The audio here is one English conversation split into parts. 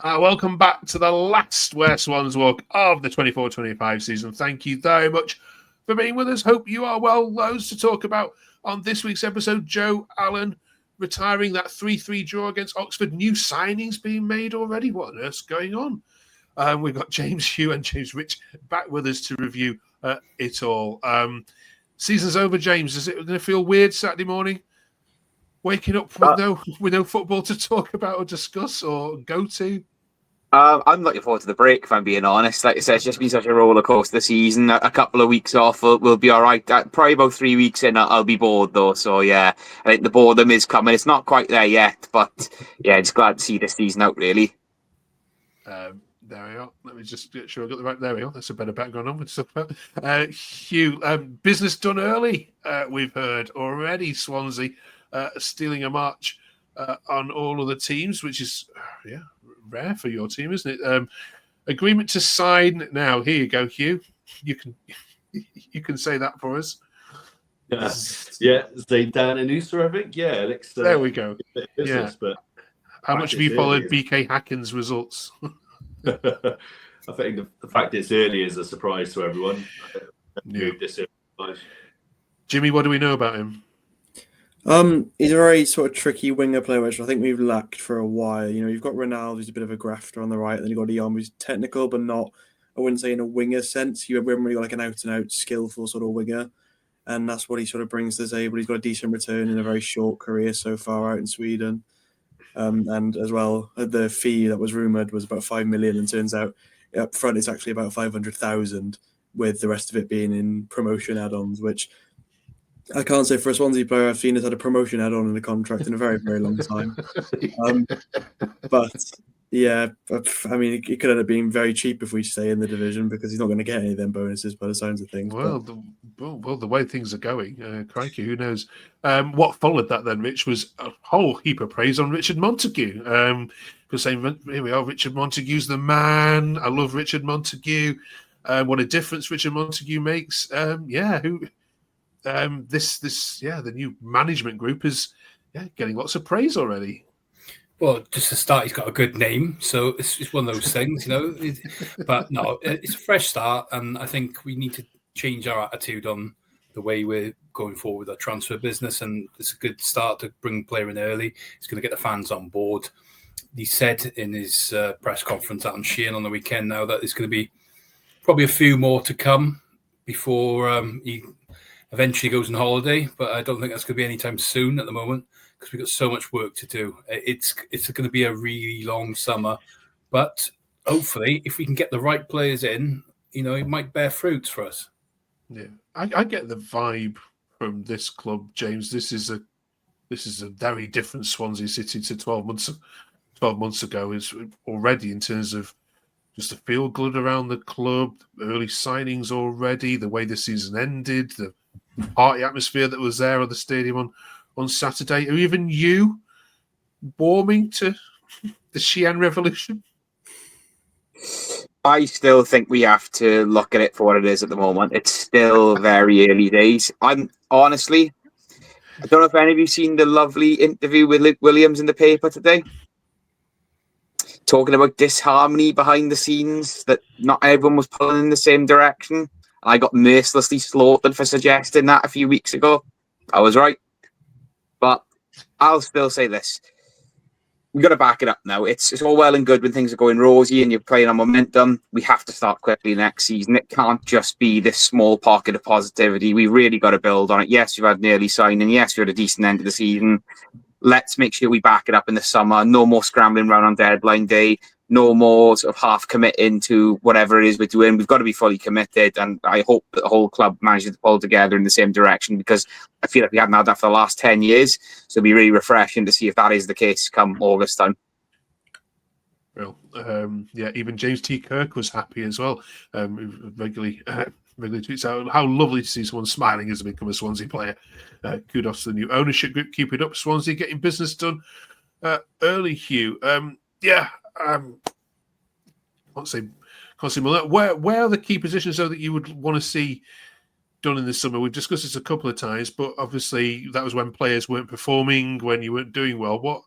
Welcome back to the last Where Swans Walk of the 24-25 season. Thank you very much for being with us. Hope you are well. Loads to talk about on this week's episode. Joe Allen retiring, that 3-3 draw against Oxford. New signings being made already. What on earth's going on? We've got James Hugh and James Rich back with us to review it all. Season's over, James. Is it going to feel weird Saturday morning? Waking up with no football to talk about or discuss or go to? I'm looking forward to the break, if I'm being honest. Like I said, it's just been such a roller coaster season. A couple of weeks off will be all right. Probably about 3 weeks in, I'll be bored though. So yeah, I think the boredom is coming. It's not quite there yet, but yeah, just glad to see this season out, really. There we are. Let me just get sure I got the right. There we are. That's a better background on with stuff about. Hugh, business done early. We've heard already. Swansea stealing a march on all other teams, which is rare for your team, isn't it? Agreement to sign now. Here you go, Hugh. You can say that for us. Zeidane Inoussa, I think. There we go. Business, but how much have you followed BK Hacken's results? I think the fact it's early is a surprise to everyone. Jimmy, what do we know about him? He's a very sort of tricky winger player, which I think we've lacked for a while. You know, you've got Ronaldo, who's a bit of a grafter on the right, and then you've got Ian, who's technical, but not, I wouldn't say in a winger sense. You haven't really got like an out-and-out skillful sort of winger, and that's what he sort of brings to the table. He's got a decent return in a very short career so far out in Sweden. And as well, the fee that was rumoured was about 5 million, and turns out up front it's actually about 500,000, with the rest of it being in promotion add-ons, which I can't say for a Swansea player I've seen has had a promotion add-on in a contract in a very, very long time. But yeah, I mean, it could end up being very cheap if we stay in the division, because he's not going to get any of them bonuses by the sounds of things. Well, the way things are going, crikey, who knows? What followed that then, Rich, was a whole heap of praise on Richard Montague. For saying, here we are, Richard Montague's the man. I love Richard Montague. What a difference Richard Montague makes. The new management group is getting lots of praise already. Well, just to start, he's got a good name, so it's one of those things, you know. But no, it's a fresh start, and I think we need to change our attitude on the way we're going forward with our transfer business, and it's a good start to bring a player in early. It's going to get the fans on board. He said in his press conference out on Sheehan on the weekend now that there's going to be probably a few more to come before he eventually goes on holiday, but I don't think that's going to be anytime soon at the moment, because we've got so much work to do. It's going to be a really long summer, but hopefully if we can get the right players in, you know, it might bear fruits for us. Yeah, I get the vibe from this club, James. This is a very different Swansea City to 12 months ago, is already in terms of just the feel good around the club, early signings already, the way the season ended, the party atmosphere that was there at the stadium on Saturday. Are even you warming to the Sheehan revolution? I still think we have to look at it for what it is at the moment. It's still very early days. I'm honestly, I don't know if any of you seen the lovely interview with Luke Williams in the paper today, talking about disharmony behind the scenes, that not everyone was pulling in the same direction. I got mercilessly slaughtered for suggesting that a few weeks ago. I was right. But I'll still say this. We've got to back it up now. It's all well and good when things are going rosy and you're playing on momentum. We have to start quickly next season. It can't just be this small pocket of positivity. We really got to build on it. Yes, we've had an early signing. Yes, we had a decent end of the season. Let's make sure we back it up in the summer. No more scrambling around on deadline day. No more sort of half committing to whatever it is we're doing. We've got to be fully committed, and I hope that the whole club manages to pull together in the same direction, because I feel like we haven't had that for the last 10 years. So it'll be really refreshing to see if that is the case come August time. Well, even James T. Kirk was happy as well. Regularly tweets out how lovely to see someone smiling as they become a Swansea player. Kudos to the new ownership group. Keep it up, Swansea, getting business done early, Hugh. Can't say more. Where are the key positions though that you would want to see done in the summer? We've discussed this a couple of times, but obviously that was when players weren't performing, when you weren't doing well. What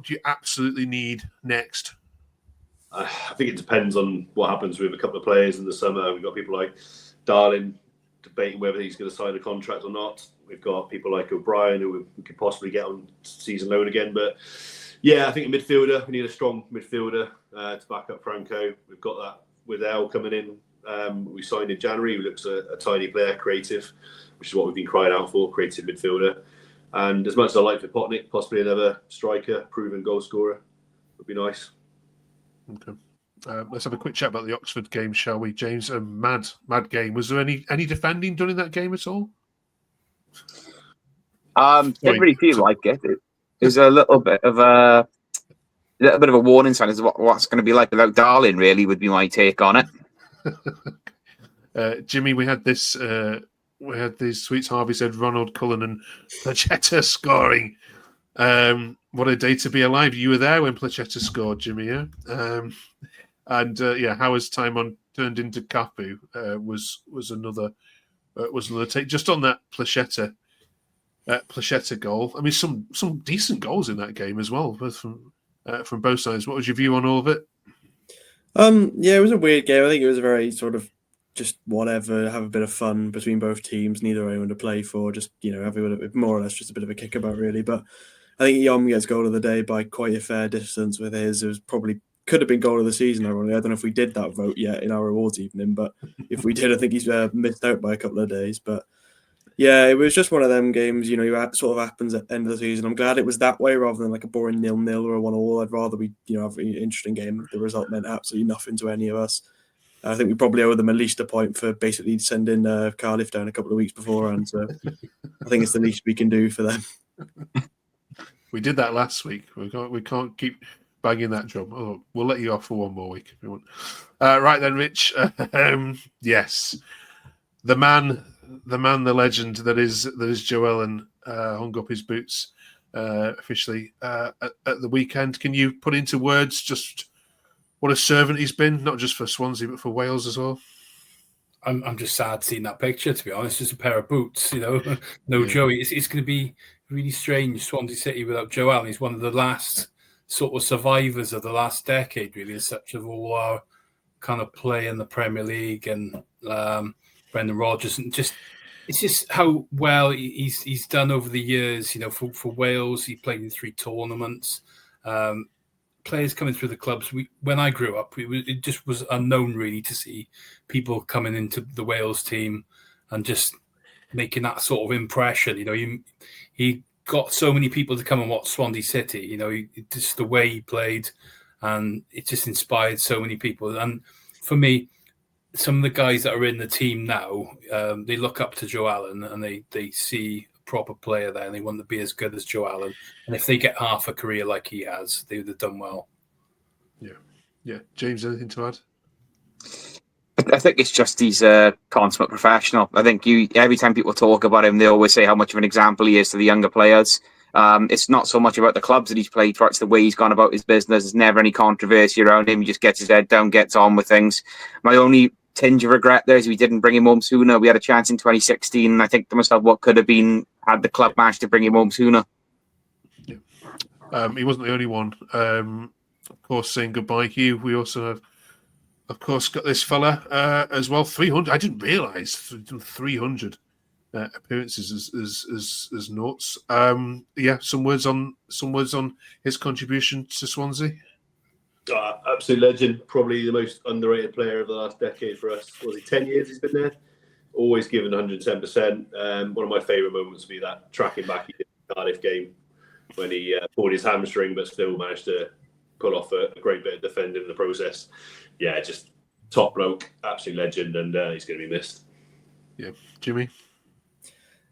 do you absolutely need next I think it depends on what happens with a couple of players in the summer. We've got people like Darling debating whether he's going to sign a contract or not. We've got people like O'Brien who we could possibly get on season loan again. But yeah, I think a midfielder, we need a strong midfielder to back up Franco. We've got that with El coming in. We signed in January, who looks a tiny player, creative, which is what we've been crying out for, creative midfielder. And as much as I like Potnik, possibly another striker, proven goal scorer, would be nice. Okay. Let's have a quick chat about the Oxford game, shall we, James? A mad game. Was there any defending done in that game at all? Didn't really feel like it. It was a little bit of a warning sign as to what's going to be like without Darling. Really, would be my take on it. Jimmy, we had this. We had these tweets. Harvey said Ronald Cullen and Placheta scoring. What a day to be alive! You were there when Placheta scored, Jimmy. Yeah. How his time on turned into Capu was another take. Just on that Placheta goal. I mean, some decent goals in that game as well, both from both sides. What was your view on all of it? It was a weird game. I think it was a very sort of just whatever, have a bit of fun between both teams. Neither anyone to play for. Just have more or less just a bit of a kickabout, really. But I think Yom gets goal of the day by quite a fair distance with his. It was probably could have been goal of the season. Ironically, I don't know if we did that vote yet in our awards evening, but if we did, I think he's missed out by a couple of days. But yeah, it was just one of them games. Sort of happens at the end of the season. I'm glad it was that way rather than like a boring 0-0 or a 1-1. I'd rather we have an interesting game. The result meant absolutely nothing to any of us. I think we probably owe them at least a point for basically sending Cardiff down a couple of weeks beforehand. So I think it's the least we can do for them. We did that last week. We can't keep banging that drum. Oh, we'll let you off for one more week if you want. Right then, Rich. Yes, the man, the legend that is Joe Allen hung up his boots officially at the weekend. Can you put into words just what a servant he's been, not just for Swansea but for Wales as well? I'm just sad seeing that picture, to be honest. Just a pair of boots, no Joey. It's going to be really strange, Swansea City without Joe Allen. He's one of the last sort of survivors of the last decade, really, as such of all our kind of play in the Premier League and Brendan Rodgers, and it's just how well he's done over the years. For Wales, he played in 3 tournaments. Players coming through the clubs. When I grew up, it just was unknown really to see people coming into the Wales team and just making that sort of impression. He got so many people to come and watch Swansea City. Just the way he played, and it just inspired so many people. And for me, some of the guys that are in the team now, they look up to Joe Allen and they see a proper player there and they want to be as good as Joe Allen. And if they get half a career like he has, they would have done well. Yeah. James, anything to add? I think it's just he's a consummate professional. I think every time people talk about him, they always say how much of an example he is to the younger players. It's not so much about the clubs that he's played for, it's the way he's gone about his business. There's never any controversy around him. He just gets his head down, gets on with things. My only tinge of regret there is we didn't bring him home sooner. We had a chance in 2016, and I think to myself, what could have been had the club managed to bring him home sooner. Yeah. He wasn't the only one. Of course, saying goodbye, Hugh. We also have, of course, got this fella as well. 300. I didn't realise 300 appearances as notes. Some words on his contribution to Swansea. Absolute legend. Probably the most underrated player of the last decade for us. Was he 10 years? He's been there. Always given 110%. One of my favourite moments would be that tracking back in the Cardiff game when he pulled his hamstring, but still managed to pull off a great bit of defending in the process. Yeah, just top bloke, absolute legend, and he's going to be missed. Yeah, Jimmy.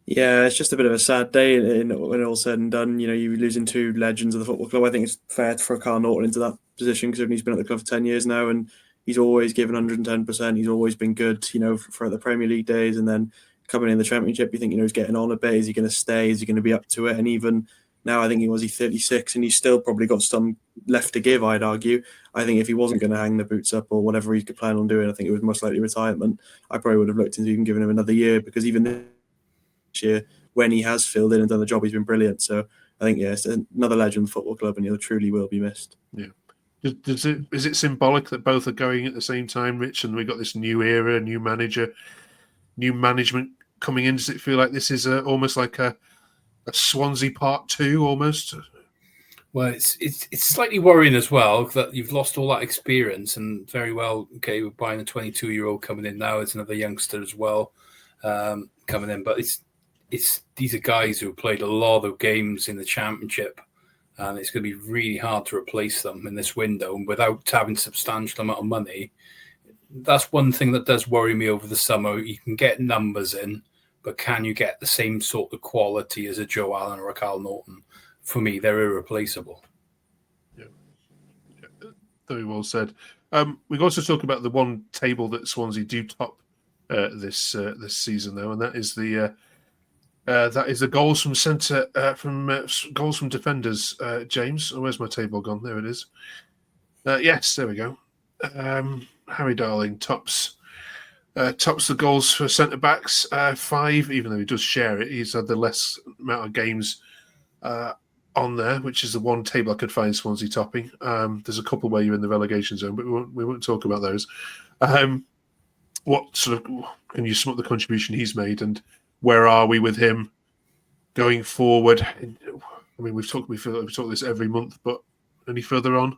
Yeah, it's just a bit of a sad day when all's said and done. You're losing 2 legends of the football club. I think it's fair to throw Carl Naughton into that position because he's been at the club for 10 years now, and he's always given 110%. He's always been good, for the Premier League days, and then coming in the Championship, you think, he's getting on a bit. Is he going to stay? Is he going to be up to it? And even now, I think he's 36, and he's still probably got some left to give, I'd argue. I think if he wasn't going to hang the boots up or whatever he could plan on doing, I think it was most likely retirement. I probably would have looked into even giving him another year, because even this year, when he has filled in and done the job, he's been brilliant. So I think, it's another legend of the football club, and he truly will be missed. Yeah. Is it symbolic that both are going at the same time, Rich, and we got this new era, new manager, new management coming in? Does it feel like this is almost like a Swansea Part 2 almost? Well, it's slightly worrying as well that you've lost all that experience, and very well, okay, we're buying a 22-year-old coming in now. It's another youngster as well coming in, but these are guys who have played a lot of games in the Championship, and it's going to be really hard to replace them in this window without having substantial amount of money. That's one thing that does worry me over the summer. You can get numbers in, but can you get the same sort of quality as a Joe Allen or a Carl Naughton? For me, they're irreplaceable. Yeah. Very well said. We've also talked about the one table that Swansea do top this season, though, and that is the goals from centre goals from defenders. James, where's my table gone? There it is. Yes, there we go. Harry Darling tops the goals for centre backs, 5. Even though he does share it, he's had the less amount of games on there, which is the one table I could find Swansea topping. There's a couple where you're in the relegation zone, but we won't talk about those. What sort of can you sum up the contribution he's made, and where are we with him going forward? I mean, we talk this every month, but any further on?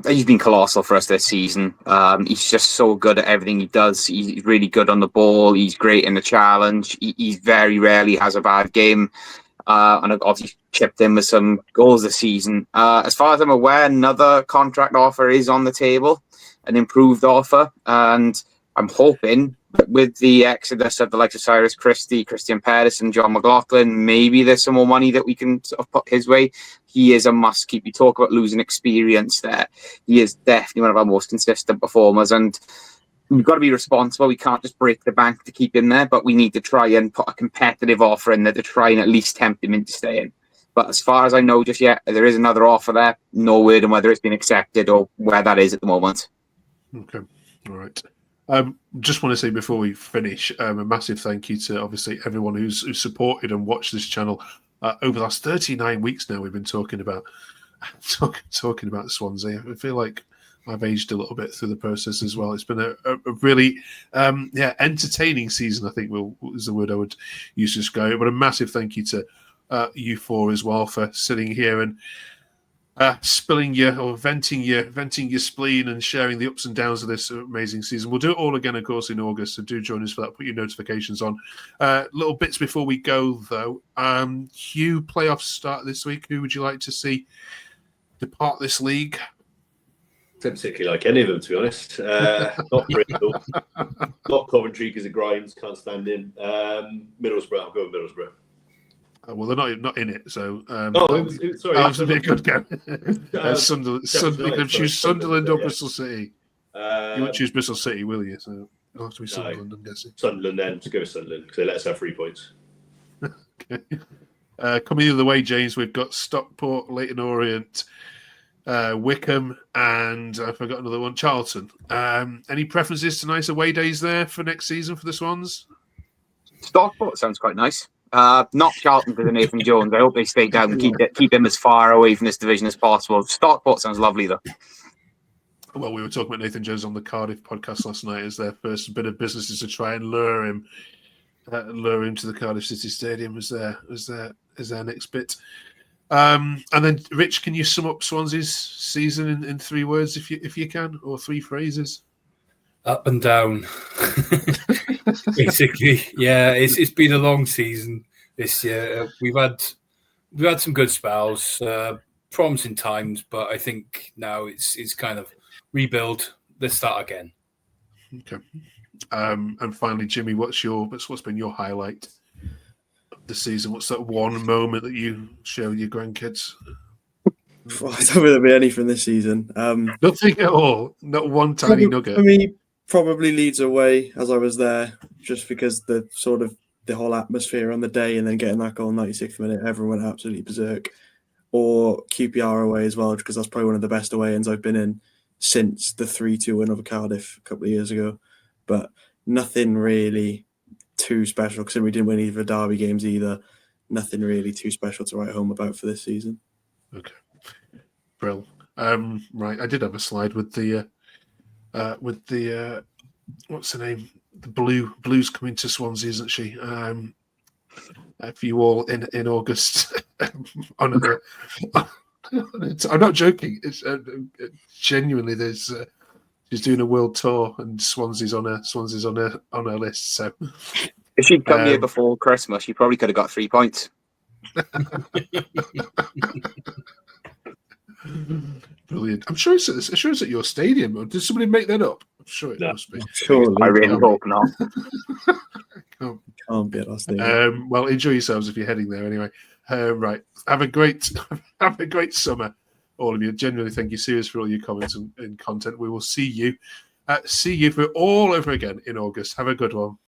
He's been colossal for us this season. He's just so good at everything he does. He's really good on the ball. He's great in the challenge. He very rarely has a bad game. And I've obviously chipped in with some goals this season. As far as I'm aware, another contract offer is on the table, an improved offer. And I'm hoping that with the exodus of the likes of Cyrus Christie, Christian Pedersen, John McLaughlin, maybe there's some more money that we can sort of put his way. He is a must keep. You talk about losing experience there. He is definitely one of our most consistent performers. And we've got to be responsible. We can't just break the bank to keep him there, but we need to try and put a competitive offer in there to try and at least tempt him into staying. But as far as I know just yet, there is another offer there. No word on whether it's been accepted or where that is at the moment. Okay. All right. Just want to say before we finish, a massive thank you to obviously everyone who's supported and watched this channel over the last 39 weeks now. We've been talking about Swansea. I feel like I've aged a little bit through the process as well. It's been a really entertaining season, I think is the word I would use to describe it. But a massive thank you to you four as well for sitting here and venting your spleen and sharing the ups and downs of this amazing season. We'll do it all again, of course, in August, so do join us for that. Put your notifications on. Little bits before we go, though. Hugh, playoffs start this week. Who would you like to see depart this league? Don't particularly like any of them, to be honest. Not Bristol, not Coventry because it grinds, can't stand in. Middlesbrough, I'll go with Middlesbrough. Well, they're not in it, so sorry, that would be a good go. Sunderland, you can choose Sunderland or yeah. Bristol City. You won't choose Bristol City, will you? So it'll have to be Sunderland, I'm guessing. Sunderland, then just go with Sunderland because they let us have 3 points. Okay. Coming the other way, James, we've got Stockport, Leyton Orient, Wickham, and I forgot another one, Charlton. Any preferences to nice away days there for next season for the Swans? Stockport sounds quite nice. Not Charlton because of Nathan Jones. I hope they stay down and keep him as far away from this division as possible. Stockport sounds lovely, though. Well, we were talking about Nathan Jones on the Cardiff podcast last night as their first bit of business is to try and lure him to the Cardiff City Stadium as their next bit. And then, Rich, can you sum up Swansea's season in 3 words if you can, or 3 phrases? Up and down. Basically, yeah, it's been a long season this year. We've had some good spells, promising times, but I think now it's kind of rebuild. Let's start again. Okay. And finally, Jimmy, what's been your highlight of the season? What's that one moment that you share with your grandkids? I don't think there'll be any from this season. Nothing at all. Not one tiny nugget. For me, probably Leeds away as I was there, just because the whole atmosphere on the day and then getting that goal in 96th minute, everyone went absolutely berserk. Or QPR away as well, because that's probably one of the best away ends I've been in since the 3-2 win over Cardiff a couple of years ago. But nothing really too special, because we didn't win either derby games either. Nothing really too special to write home about for this season. Okay. Brill. Right, I did have a slide with the what's her name? The Blue's coming to Swansea, isn't she? For you all in August. I'm not joking. It's genuinely there's. She's doing a world tour, and Swansea's on her list. So, if she'd come here before Christmas, she probably could have got 3 points. Brilliant. I'm sure it's at your stadium. Did somebody make that up? I'm sure it must be. Surely. I really hope not. Can't be at our stadium. Well, enjoy yourselves if you're heading there anyway. Right. Have a great summer, all of you. Genuinely thank you, serious, for all your comments and content. We will see you for all over again in August. Have a good one.